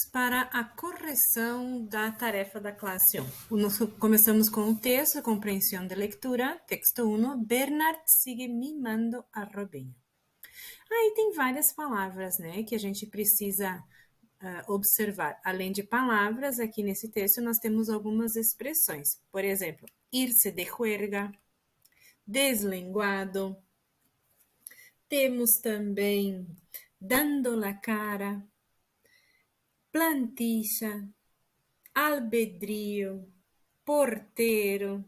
para a correção da tarefa da classe 1. Nós começamos com o texto, compreensão de leitura, texto 1, Bernard sigue mimando a Robinho. Aí tem várias palavras, né, que a gente precisa observar. Além de palavras, aqui nesse texto nós temos algumas expressões. Por exemplo, irse de juerga, deslenguado. Temos também dando la cara, plantilla, albedrío, porteiro,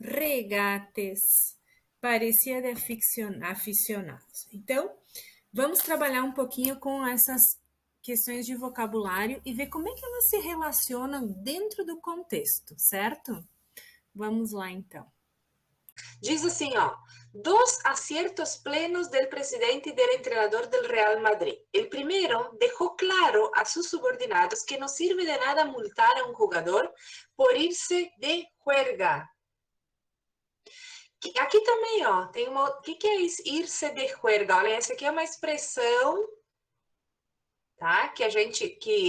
regates, parecia de aficionados. Então, vamos trabalhar um pouquinho com essas questões de vocabulário e ver como é que elas se relacionam dentro do contexto, certo? Vamos lá, então. Diz assim, ó, dos aciertos plenos del presidente y del entrenador del Real Madrid. El primero dejó claro a sus subordinados que no sirve de nada multar a un jugador por irse de juerga. Aqui também, ó, tem uma... O que é isso? Irse de juerga? Olha, essa aqui é uma expressão, tá?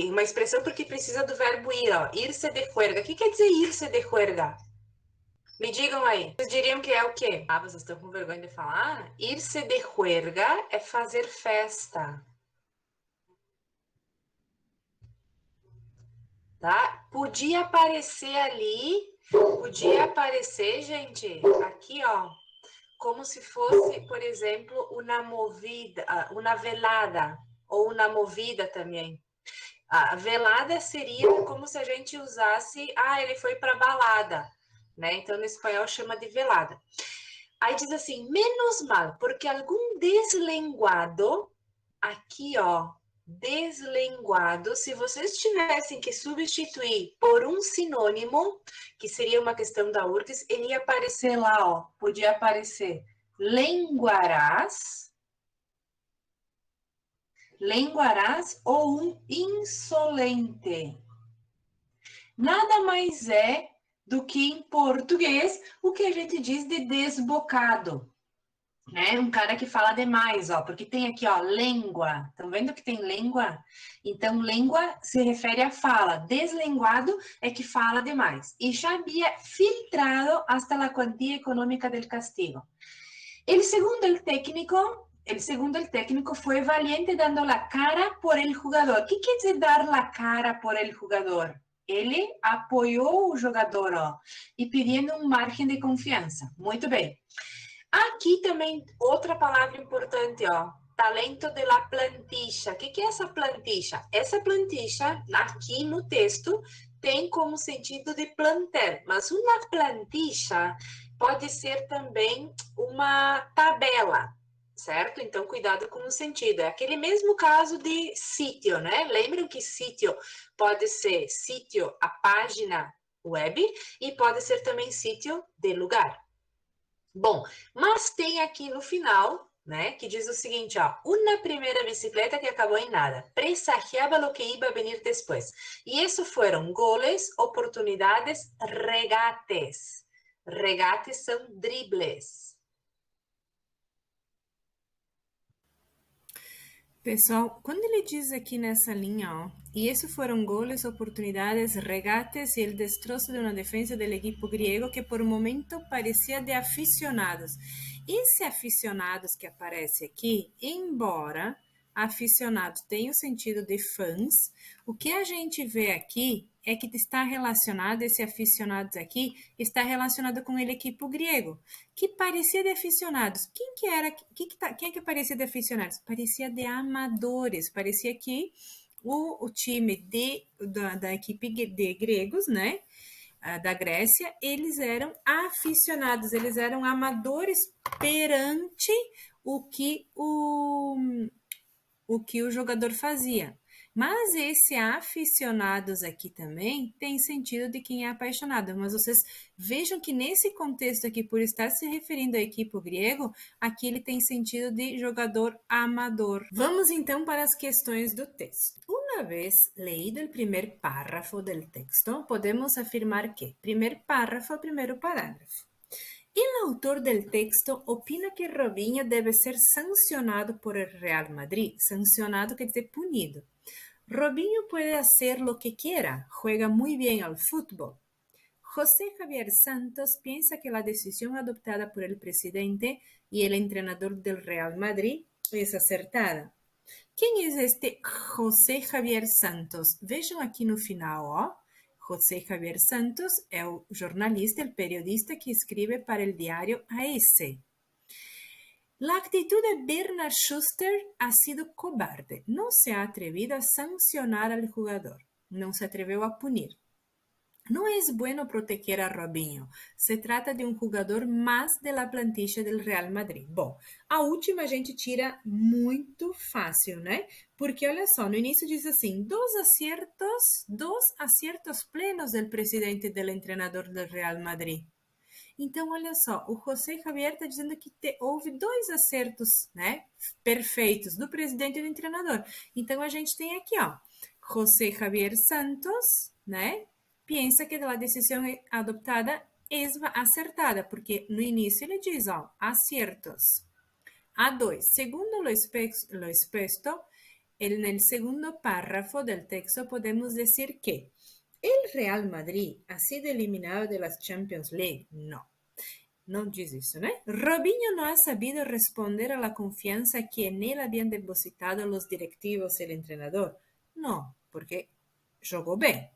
Uma expressão porque precisa do verbo ir, ó. Irse de juerga. O que quer dizer irse de juerga? Me digam aí, vocês diriam que é o quê? Ah, vocês estão com vergonha de falar? Irse de juerga é fazer festa. Tá? Podia aparecer, gente, aqui, ó, como se fosse, por exemplo, uma velada, ou uma movida também. A velada seria como se a gente usasse, ele foi para balada, né? Então, no espanhol chama de velada. Aí diz assim, menos mal, porque algum deslenguado, aqui, ó, deslenguado, se vocês tivessem que substituir por um sinônimo, que seria uma questão da URGS, ele ia aparecer lá, ó, podia aparecer lenguarás ou um insolente. Nada mais é do que em português o que a gente diz de desbocado, né? Um cara que fala demais, ó, porque tem aqui, ó, língua. Estão vendo que tem língua? Então, língua se refere à fala. Deslenguado é que fala demais. E já havia filtrado hasta la quantia econômica del castigo. El segundo el técnico fue valiente dando la cara por el jugador. O que quer dizer dar la cara por el jugador? Ele apoiou o jogador, ó, e pedindo um margem de confiança. Muito bem. Aqui também, outra palavra importante, ó. Talento de la plantilla. O que é essa plantilla? Essa plantilla, aqui no texto, tem como sentido de plantel. Mas uma plantilla pode ser também uma tabela, certo? Então, cuidado com o sentido. É aquele mesmo caso de sítio, né? Lembram que sítio pode ser sítio, a página web, e pode ser também sítio de lugar. Bom, mas tem aqui no final, né, que diz o seguinte, ó, uma primeira bicicleta que acabou em nada, presagiava lo que iba a venir después. E isso foram goles, oportunidades, regates. Regates são dribles. Pessoal, quando ele diz aqui nessa linha, ó, e esses foram goles, oportunidades, regates e el destroço de uma defesa do equipo griego que por um momento parecia de aficionados. Esse aficionados que aparece aqui, embora aficionado tenha o sentido de fãs, o que a gente vê aqui é que está relacionado, esse aficionados aqui, está relacionado com o equipo grego, que parecia de aficionados. Quem é que parecia de aficionados? Parecia de amadores, parecia que o time da equipe de gregos, né, da Grécia, eles eram aficionados, eles eram amadores perante o que o jogador fazia. Mas esse aficionados aqui também tem sentido de quem é apaixonado. Mas vocês vejam que nesse contexto aqui, por estar se referindo à equipe grego, aqui ele tem sentido de jogador amador. Vamos então para as questões do texto. Uma vez leído o primeiro párrafo do texto, podemos afirmar que primeiro párrafo, primeiro parágrafo. El autor del texto opina que Robinho debe ser sancionado por el Real Madrid. Sancionado quer dizer punido. Robinho puede hacer lo que quiera, juega muy bien al fútbol. José Javier Santos piensa que la decisión adoptada por el presidente y el entrenador del Real Madrid es acertada. Quem é este José Javier Santos? Vejam aqui no final, ó. José Javier Santos é o jornalista, el periodista que escribe para el diario AS. La actitud de Bernard Schuster ha sido cobarde. No se ha atrevido a sancionar al jugador. No se atrevió a punir. No es bueno proteger a Robinho. Se trata de um jogador mais de la plantilla del Real Madrid. Bom, a última a gente tira muito fácil, né? Porque olha só, no início diz assim: dos aciertos plenos del presidente e del entrenador del Real Madrid. Então, olha só, o José Javier está dizendo que houve dois acertos, né, perfeitos do presidente e do treinador. Então, a gente tem aqui, ó, José Javier Santos, né, pensa que a decisão adoptada é acertada, porque no início ele diz, ó, aciertos. A2, segundo lo expuesto, en el segundo párrafo del texto podemos decir que el Real Madrid ha sido eliminado de las Champions League. No dice eso, ¿no? Robinho no ha sabido responder a la confianza que en él habían depositado los directivos y el entrenador. No, porque jugó bien.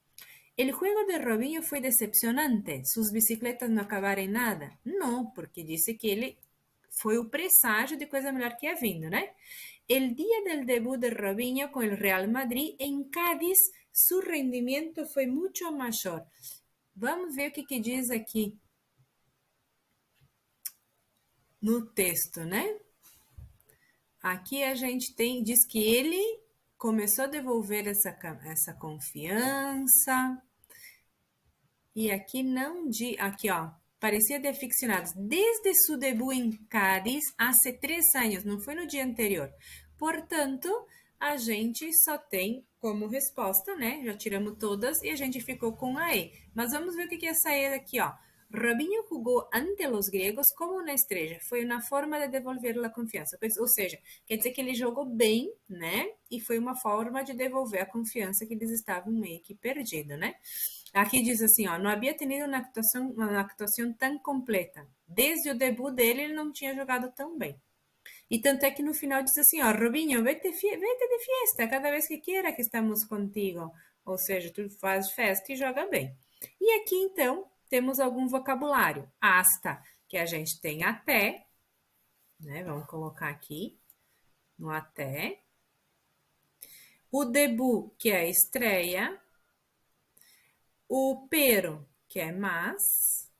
El juego de Robinho fue decepcionante. Sus bicicletas no acabaram em nada. No, porque disse que ele foi o presságio de coisa melhor que ia vindo, né? El día del debut de Robinho con el Real Madrid en Cádiz, su rendimiento fue mucho mayor. Vamos ver o que diz aqui no texto, né? Aqui a gente diz que ele começou a devolver essa confiança. E aqui não diz, aqui ó, parecia de aficionados. Desde su debut em Cádiz, há 3 anos, não foi no dia anterior. Portanto, a gente só tem como resposta, né? Já tiramos todas e a gente ficou com a E. Mas vamos ver o que é essa E aqui, ó. Robinho jogou ante os gregos como uma estrela. Foi uma forma de devolver a confiança. Ou seja, quer dizer que ele jogou bem, né? E foi uma forma de devolver a confiança que eles estavam meio que perdidos, né? Aqui diz assim, ó, não havia tenido uma atuação tão completa. Desde o debut dele, ele não tinha jogado tão bem. E tanto é que no final diz assim, ó, Robinho, vete de fiesta cada vez que quiera que estamos contigo. Ou seja, tu faz festa e joga bem. E aqui, então, temos algum vocabulário. Hasta, que a gente tem até, né? Vamos colocar aqui no até. O debut, que é a estreia. O pero, que é mas.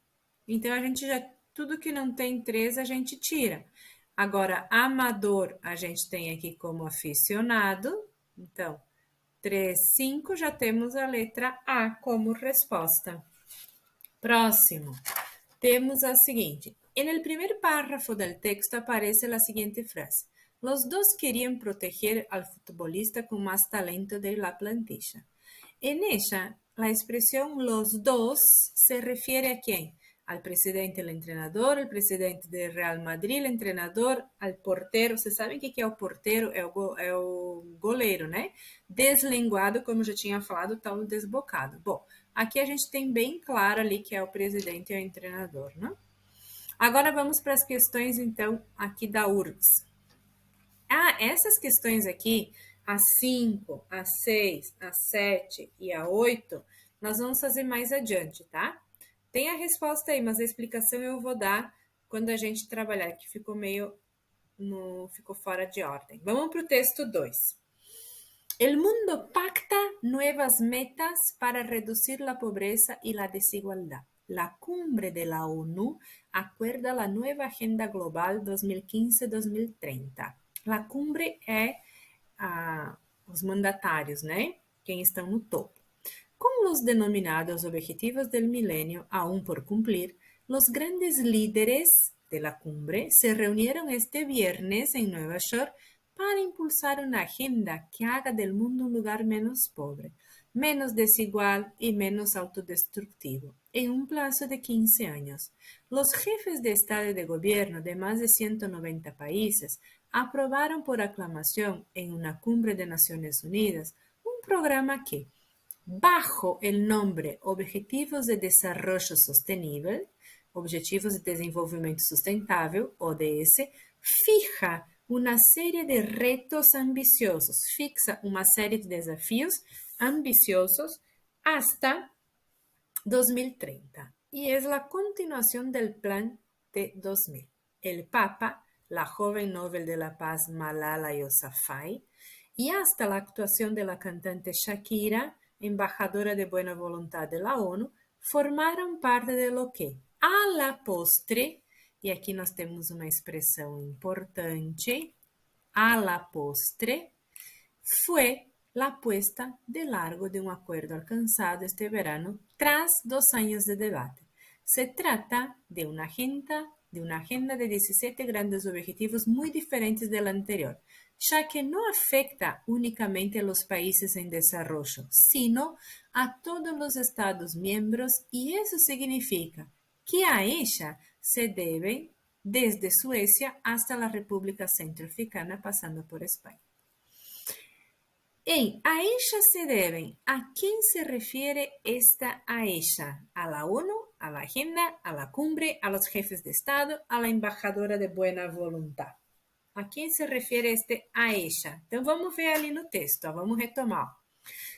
Então, a gente já, tudo que não tem 3, a gente tira. Agora, amador, a gente tem aqui como aficionado. Então, 3, 5, já temos a letra A como resposta. Próximo, temos a seguinte. En el primer párrafo del texto aparece la siguiente frase. Los dos querían proteger al futbolista con más talento de la plantilla. En ella, la expresión los dos se refiere a quién? Al presidente, el entrenador, el presidente del Real Madrid, el entrenador, al porteiro. Vocês sabem o que é o porteiro? É o goleiro, né? Deslinguado, como eu já tinha falado, tal desbocado. Bom, aqui a gente tem bem claro ali que é o presidente e o treinador, né? Agora vamos para as questões, então, aqui da URGS. Essas questões aqui, a 5, a 6, a 7 e a 8, nós vamos fazer mais adiante, tá? Tem a resposta aí, mas a explicação eu vou dar quando a gente trabalhar, que ficou ficou fora de ordem. Vamos para o texto 2. El mundo pacta nuevas metas para reducir la pobreza y la desigualdad. La cumbre de la ONU acuerda la nueva Agenda Global 2015-2030. La cumbre é os mandatários, né? Quem estão no topo. Con los denominados Objetivos del Milenio aún por cumplir, los grandes líderes de la cumbre se reunieron este viernes en Nueva York para impulsar una agenda que haga del mundo un lugar menos pobre, menos desigual y menos autodestructivo, en un plazo de 15 años. Los jefes de Estado y de Gobierno de más de 190 países aprobaron por aclamación en una cumbre de Naciones Unidas un programa que, bajo el nombre Objetivos de Desarrollo Sostenible, Objetivos de Desenvolvimento Sustentável, ODS, fija uma série de retos ambiciosos, fixa uma série de desafios ambiciosos hasta 2030. Y es la continuación del plan de 2000. El Papa, la joven Nobel de la Paz Malala Yousafzai, y hasta la actuación de la cantante Shakira, embajadora de buena voluntad de la ONU, formaram parte de lo que, a la postre, e aqui nós temos uma expressão importante, a la postre, foi la puesta de largo de un acuerdo alcanzado este verano tras 2 años de debate. Se trata de una agenda de 17 grandes objetivos muy diferentes de la anterior, ya que no afecta únicamente a los países en desarrollo, sino a todos los Estados miembros, y eso significa que a ella se deben desde Suecia hasta la República Centroafricana, pasando por España. En AESHA se deben. ¿A quién se refiere esta AESHA? ¿A la ONU, a la agenda, a la cumbre, a los jefes de Estado, a la embajadora de buena voluntad? ¿A quién se refiere este AESHA? Então vamos ver ali no texto, vamos retomar.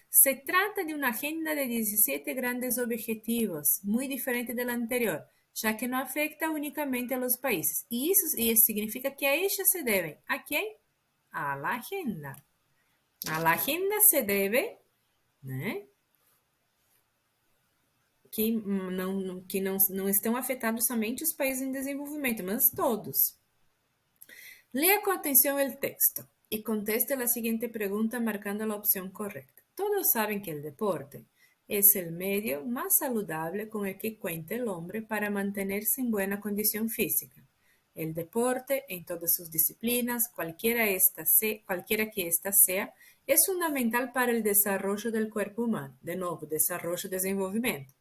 Se trata de una agenda de 17 grandes objetivos, muy diferente de la anterior, ya que no afecta únicamente a los países. Y eso significa que a ella se deben. ¿A quién? A la agenda. A la agenda se deve, né, que não estão afetados somente os países em desenvolvimento, mas todos. Lea com atenção o texto e conteste a seguinte pergunta marcando a opção correta. Todos sabem que o deporte é o meio mais saudável com o que cuenta o homem para manter-se em boa condição física. El deporte, en todas sus disciplinas, cualquiera que ésta sea, es fundamental para el desarrollo del cuerpo humano. De nuevo, desarrollo, desenvolvimiento.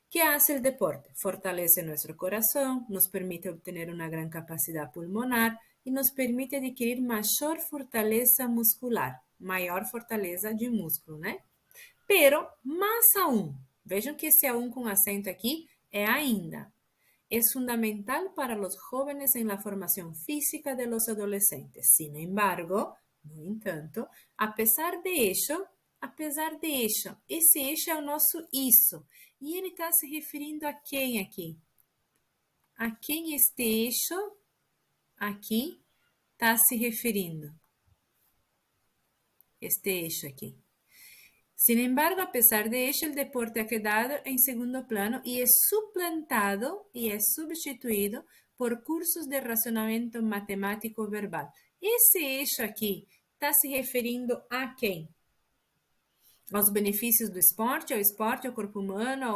¿Qué hace el deporte? Fortalece nuestro corazón, nos permite obtener una gran capacidad pulmonar y nos permite adquirir mayor fortaleza muscular, mayor fortaleza de músculo, ¿no? Pero, más aún, vejam que esse aún com acento aqui é ainda. Es fundamental para los jóvenes en la formación física de los adolescentes. Sin embargo, no entanto, a pesar de ello, esse eixo é o nosso isso. E ele está se referindo a quem aqui? A quem este eixo aqui está se referindo? Este eixo aqui. Sin embargo, a pesar de ello, el deporte ha quedado en segundo plano y es suplantado y es sustituido por cursos de razonamiento matemático verbal. Esse eixo aqui está se referindo a quem? Aos benefícios do esporte, ao corpo humano,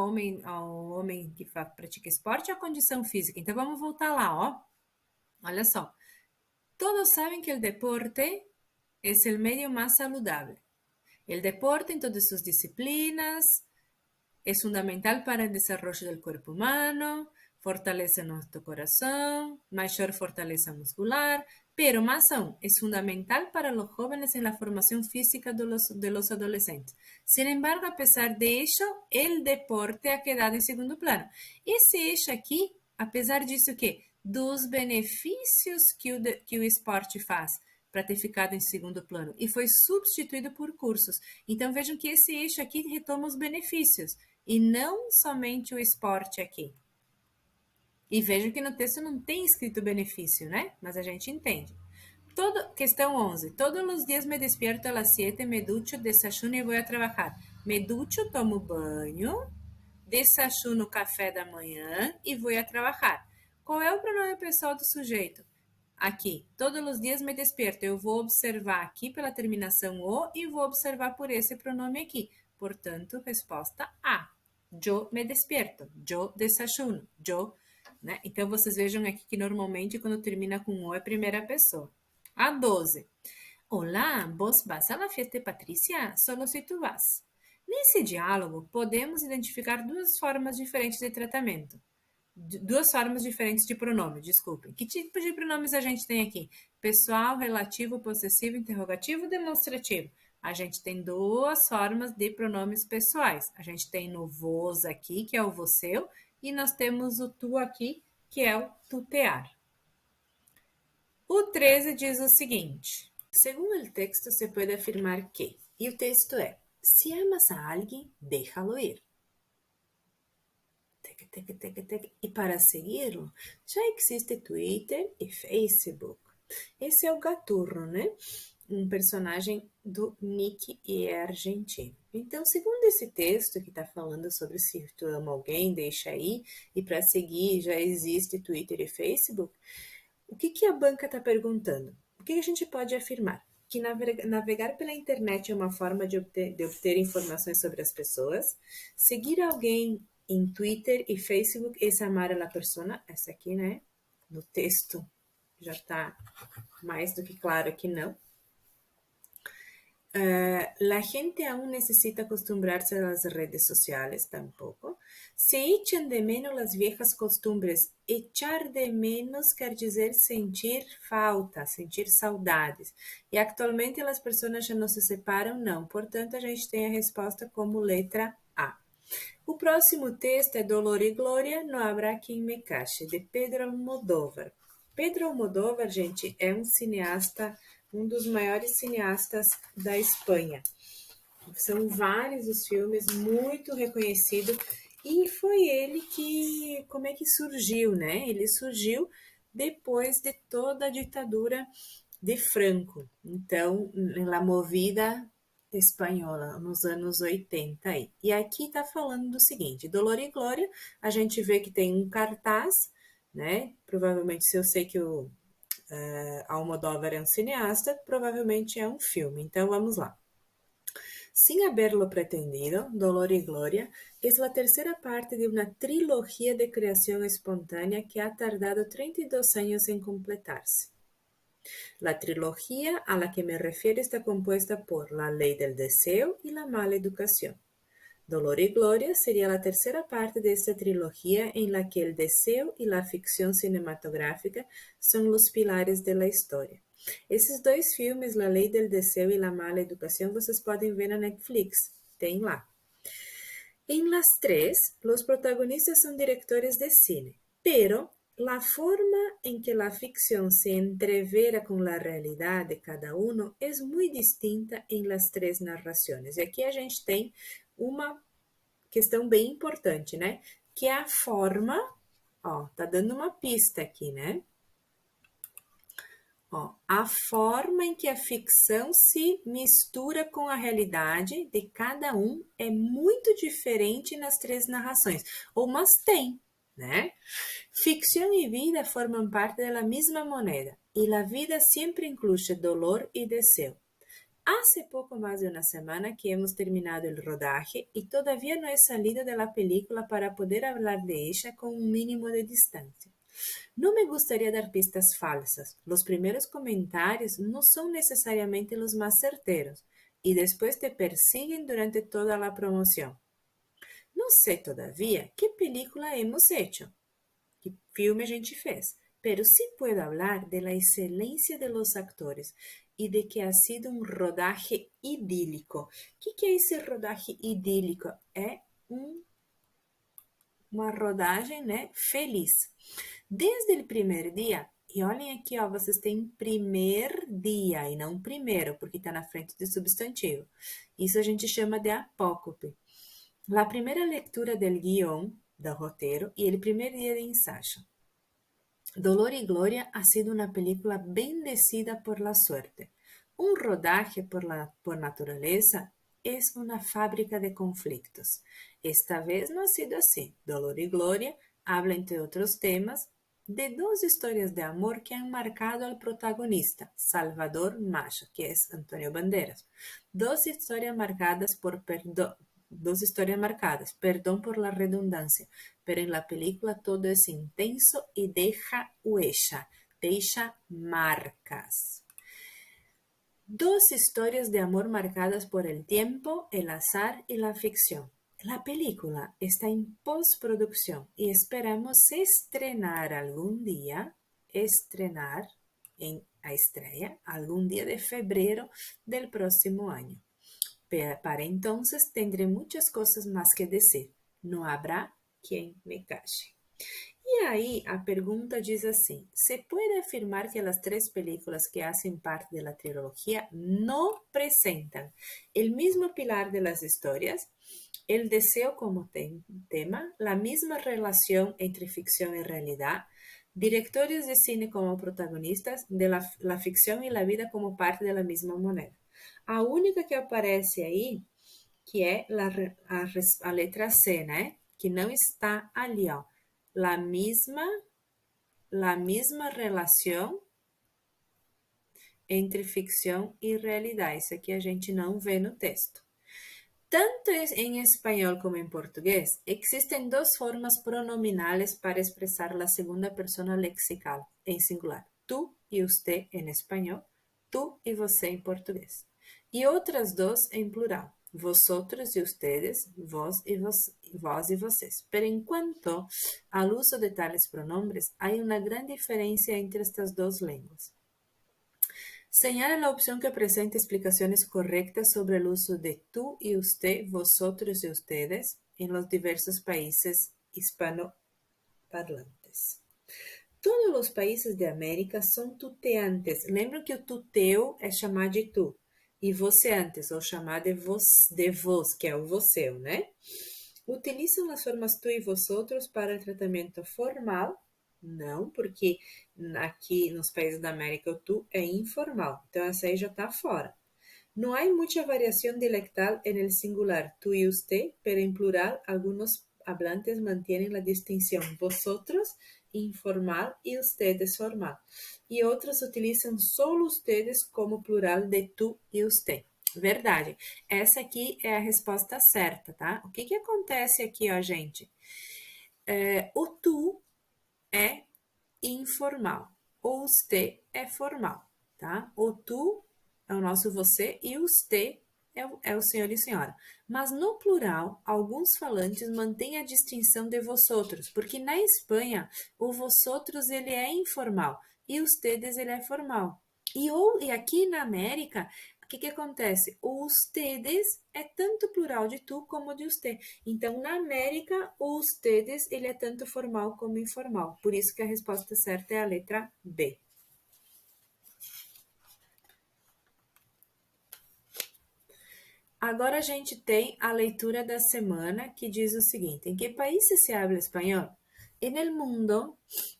ao homem que pratica esporte, à condição física. Então, vamos voltar lá, ó. Olha só. Todos sabem que o deporte é o meio mais saudável. El deporte en todas sus disciplinas es fundamental para el desarrollo del cuerpo humano, fortalece nuestro corazón, mayor fortaleza muscular, pero más aún, es fundamental para los jóvenes en la formación física de los adolescentes. Sin embargo, a pesar de ello, el deporte ha quedado en segundo plano. Esse eixo aqui, apesar disso que dos benefícios que o esporte faz, para ter ficado em segundo plano, e foi substituído por cursos. Então, vejam que esse eixo aqui retoma os benefícios, e não somente o esporte aqui. E vejam que no texto não tem escrito benefício, né? Mas a gente entende. Questão 11. Todos os dias me despierto às 7, me ducho, desayuno e vou a trabalhar. Me ducho, tomo banho, desayuno café da manhã e vou a trabalhar. Qual é o pronome pessoal do sujeito? Aqui, todos os dias me despierto. Eu vou observar aqui pela terminação o e vou observar por esse pronome aqui. Portanto, resposta A. Yo me despierto. Yo desayuno. Yo, né? Então, vocês vejam aqui que normalmente quando termina com o é primeira pessoa. A 12. Olá, vos vas a la fiesta de Patricia? Solo si tu vas. Nesse diálogo, podemos identificar duas formas diferentes de tratamento. Duas formas diferentes de pronome, desculpem. Que tipo de pronomes a gente tem aqui? Pessoal, relativo, possessivo, interrogativo, demonstrativo. A gente tem duas formas de pronomes pessoais. A gente tem no vos aqui, que é o vosseu, e nós temos o tu aqui, que é o tutear. O 13 diz o seguinte: segundo o texto, se pode afirmar que, e o texto é: se amas a alguém, déjalo ir. E para segui-lo, já existe Twitter e Facebook. Esse é o Gaturro, né? Um personagem do Nick e é argentino. Então, segundo esse texto que está falando sobre se tu ama alguém, deixa aí, e para seguir já existe Twitter e Facebook, o que a banca está perguntando? O que a gente pode afirmar? Que navegar pela internet é uma forma de obter informações sobre as pessoas. Seguir alguém em Twitter e Facebook é amar a persona. Essa aqui, né? No texto já está mais do que claro que não. La gente aún necesita acostumbrarse a las redes sociales tampoco. Se echan de menos las viejas costumbres. Echar de menos quer dizer sentir falta, sentir saudades. E atualmente as pessoas já não se separam, não. Portanto, a gente tem a resposta como letra A. O próximo texto é Dolor e Glória, Não Habrá Quem Me Cache, de Pedro Almodóvar. Pedro Almodóvar, gente, é um cineasta, um dos maiores cineastas da Espanha. São vários os filmes, muito reconhecido, e foi ele que, como é que surgiu, né? Ele surgiu depois de toda a ditadura de Franco. Então, na movida espanhola, nos anos 80 aí. E aqui está falando do seguinte: Dolor e Glória, a gente vê que tem um cartaz, né? Provavelmente, se eu sei que o Almodóvar é um cineasta, provavelmente é um filme. Então, vamos lá. Sin haberlo pretendido, Dolor y Gloria es la tercera parte de una trilogía de creación espontánea que ha tardado 32 años en completarse. La trilogía a la que me refiero está compuesta por La Ley del Deseo y La Mala Educación. Dolor y Gloria sería la tercera parte de esta trilogía en la que el deseo y la ficción cinematográfica son los pilares de la historia. Esses dois filmes, La Lei del Deseo e La Mala Educação, vocês podem ver na Netflix. Tem lá. En las tres, los protagonistas son directores de cine, pero la forma en que la ficción se entrevera con la realidad de cada uno es muy distinta en las tres narraciones. E aqui a gente tem uma questão bem importante, né? Que é a forma, ó, tá dando uma pista aqui, né? Ó, a forma em que a ficção se mistura com a realidade de cada um é muito diferente nas três narrações. Ou mas tem, né? Ficção e vida formam parte da mesma moneda e a vida sempre inclui dolor e deseo. Hace pouco mais de uma semana que hemos terminado o rodaje e todavía não he salido de la película para poder hablar de ella com um mínimo de distância. No me gustaría dar pistas falsas. Los primeros comentarios no son necesariamente los más certeros y después te persiguen durante toda la promoción. No sé todavía qué película hemos hecho, qué filme a gente fez, pero sí puedo hablar de la excelencia de los actores y de que ha sido un rodaje idílico. ¿Qué é esse rodaje idílico? É uma rodagem, né, feliz. Desde o primeiro dia, e olhem aqui, ó, vocês têm primeiro dia e não primeiro, porque está na frente do substantivo. Isso a gente chama de apócope. La primeira leitura del guión, do roteiro, e o primeiro dia de ensaio. Dolor y Gloria ha sido una película bendecida por la suerte. Un rodaje por naturaleza es una fábrica de conflictos. Esta vez no ha sido así. Dolor y Gloria habla, entre otros temas, de dos historias de amor que han marcado al protagonista, Salvador Macho, que es Antonio Banderas. Dos historias marcadas, perdón por la redundancia, pero en la película todo es intenso y deja huella, deja marcas. Dos historias de amor marcadas por el tiempo, el azar y la ficción. La película está en postproducción y esperamos estrenar algún día, a estreia, algún día de febrero del próximo año. Para entonces tendré muchas cosas más que decir. No habrá quien me calle. E aí a pergunta diz assim: se pode afirmar que as três películas que fazem parte da trilogia não apresentam o mesmo pilar de las histórias, o desejo como tema, a mesma relação entre ficção e realidade, diretores de cine como protagonistas, de la ficção e a vida como parte da mesma moneda. A única que aparece aí, que é a letra C, né? Que não está ali, ó. La mesma relação entre ficção e realidade. Isso aqui a gente não vê no texto. Tanto em espanhol como em português, existem duas formas pronominales para expressar a segunda persona lexical, em singular. Tu e usted em espanhol, tu e você em português. E outras duas em plural. Vosotros y ustedes, vos y vocês. Pero en cuanto al uso de tales pronombres, hay una gran diferencia entre estas dos lenguas. Señala la opción que presenta explicaciones correctas sobre el uso de tú y usted, vosotros y ustedes en los diversos países hispanoparlantes. Todos os países de América são tuteantes. Lembra que o tuteu é chamar de tu. E você antes, ou chamar de vos, que é o você, né? Utilizam as formas tu e vosotros para o tratamento formal? Não, porque aqui nos países da América o tu é informal. Então essa aí já está fora. Não há muita variação dialectal en el singular tu e usted, pero en plural algunos hablantes mantienen a distinção vosotros informal e ustedes formal. E outros utilizam solo ustedes como plural de tu e usted. Verdade. Essa aqui é a resposta certa, tá? O que acontece aqui, ó, gente? O tu é informal. O usted é formal, tá? O tu é o nosso você e o usted é o senhor e senhora. Mas no plural, alguns falantes mantêm a distinção de vosotros, porque na Espanha o vosotros ele é informal e ustedes ele é formal. E aqui na América, o que acontece? O ustedes é tanto plural de tu como de usted. Então, na América, o ustedes ele é tanto formal como informal. Por isso que a resposta certa é a letra B. Agora a gente tem a leitura da semana que diz o seguinte: em que países se habla espanhol? En el mundo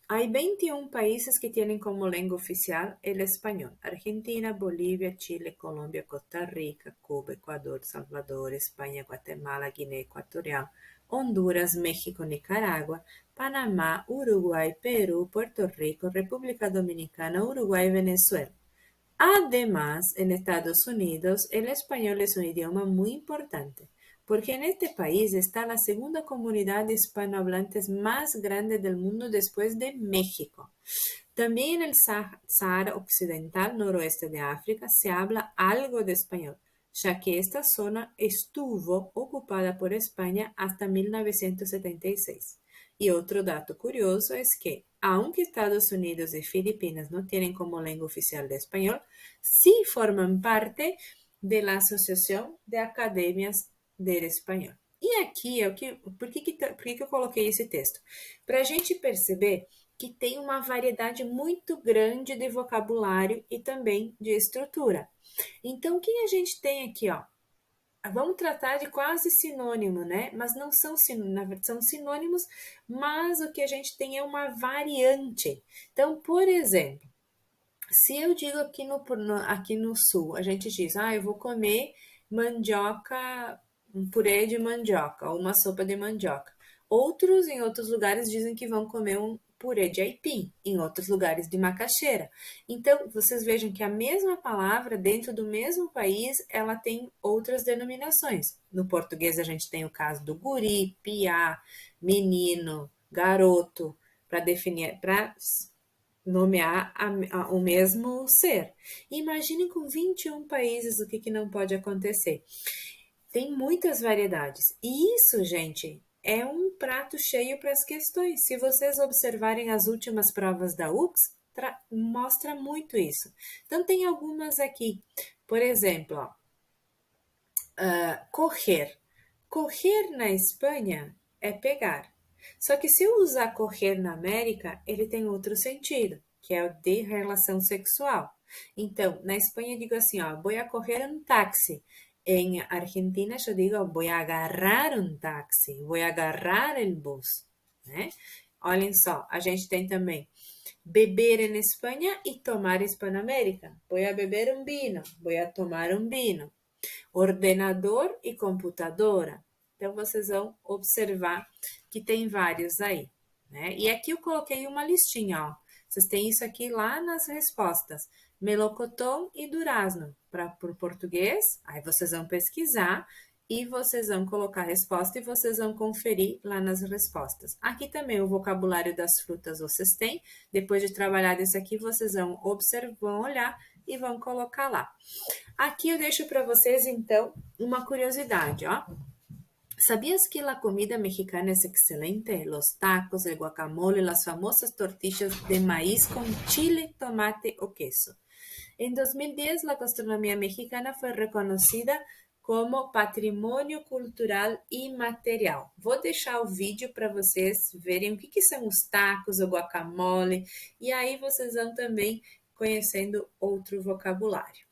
hay 21 países que tienen como lengua oficial el español: Argentina, Bolivia, Chile, Colombia, Costa Rica, Cuba, Ecuador, Salvador, España, Guatemala, Guinea Ecuatorial, Honduras, México, Nicaragua, Panamá, Uruguay, Perú, Puerto Rico, República Dominicana, Uruguay y Venezuela. Además, en Estados Unidos, el español es un idioma muy importante, porque en este país está la segunda comunidad de hispanohablantes más grande del mundo después de México. También en el Sahara Occidental, noroeste de África, se habla algo de español, ya que esta zona estuvo ocupada por España hasta 1976. Y otro dato curioso es que, aunque Estados Unidos y Filipinas no tienen como lengua oficial de español, sí forman parte de la Asociación de Academias del Espanhol. E aqui é o que. Por que eu coloquei esse texto? Para a gente perceber que tem uma variedade muito grande de vocabulário e também de estrutura. Então, o que a gente tem aqui, ó? Vamos tratar de quase sinônimo, né? Mas não são sinônimos, são sinônimos, mas o que a gente tem é uma variante. Então, por exemplo, se eu digo aqui no sul, a gente diz, eu vou comer mandioca, um purê de mandioca, ou uma sopa de mandioca. Outros, em outros lugares, dizem que vão comer um purê de aipim, em outros lugares de macaxeira. Então, vocês vejam que a mesma palavra, dentro do mesmo país, ela tem outras denominações. No português, a gente tem o caso do guri, piá, menino, garoto, para definir, para nomear o mesmo ser. Imaginem com 21 países o que não pode acontecer. Tem muitas variedades. E isso, gente, é um prato cheio para as questões. Se vocês observarem as últimas provas da UX, mostra muito isso. Então, tem algumas aqui. Por exemplo, Correr. Correr na Espanha é pegar. Só que se eu usar correr na América, ele tem outro sentido, que é o de relação sexual. Então, na Espanha eu digo assim, ó, vou a correr um táxi. Em Argentina eu digo, vou agarrar um táxi, vou agarrar o bus, né? Olhem só, a gente tem também beber em Espanha e tomar Hispanoamérica. Vou a beber um vino, vou a tomar um vino. Ordenador e computadora. Então, vocês vão observar que tem vários aí, né? E aqui eu coloquei uma listinha, ó. Vocês têm isso aqui lá nas respostas. Melocotão e durazno para o português. Aí vocês vão pesquisar e vocês vão colocar a resposta e vocês vão conferir lá nas respostas. Aqui também o vocabulário das frutas vocês têm. Depois de trabalhar isso aqui, vocês vão observar, vão olhar e vão colocar lá. Aqui eu deixo para vocês, então, uma curiosidade, ó. ¿Sabías que la comida mexicana es excelente? Los tacos, el guacamole, las famosas tortillas de maíz con chile, tomate o queso. En 2010, la gastronomía mexicana fue reconocida como patrimônio cultural imaterial. Vou deixar o vídeo para vocês verem o que são os tacos, o guacamole, e aí vocês vão também conhecendo outro vocabulário.